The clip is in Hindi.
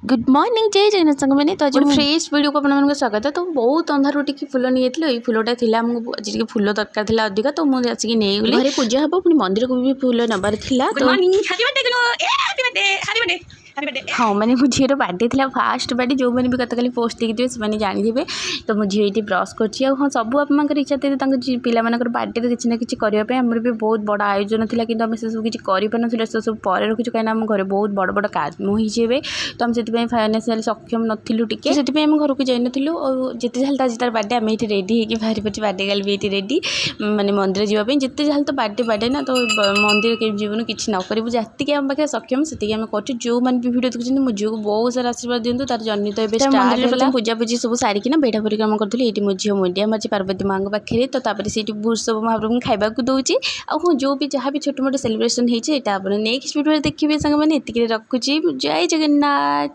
गुड मॉर्निंग जय जगन्नाथ संग मैंने तो आज फ्रेश वीडियो को अपन स्वागत है। तो बहुत अंधार उठिक फुल नहीं ये फुलटा था आमको आज फुल दरकार था अधिका तो मुझे आसिक नहीं गली घरे पूजा हम पुणी मंदिर को भी फुल नबार हाँ मैंने मो झीर बर्थडे था फास्ट बर्थडे जो मैंने भी कतकाली पोस्ट देखिए से जानिथे। तो मो झी ये ब्रश कर हाँ सब आप इच्छा थी पिला बर्थडे किसी ना कि करने आमर भी बहुत बड़ा आयोजन था कि आम से सब किसी कर सब पर रखीचु कहीं आम घर बहुत बड़ बड़ काम होइए तो आम से फाइनान्शियल सक्षम नथिलु टिके से घर को जाइन जिते जहाँ आज तार बर्थडे आम ये रेडी होगी बाहरी पड़े बर्थडे गाल भी ये रेडी माने मंदिर जावाई जिते जहाँ तो बर्थडे ना तो मंदिर के जीवन किसी न करूँ जी आम पाखे सक्षम से आम कर जो मैंने भी वीडियो देखते मो झील को बहुत सारा आशीर्वाद दिंतु तार जन्म तो ये पूजा पूजी सब सारिकिना बेढ़ा परिक्रमा करी ये मो झील मुंडिया मार्च पार्वती माँ पाखे तो से सब महाप्रभु खावा दूसरी हाँ जो भी जहाँ भी छोट मोट सेलिब्रेशन होती है नेक्स्ट वीडियो देखिए सांग मैंने ये रखुची जय जगन्नाथ।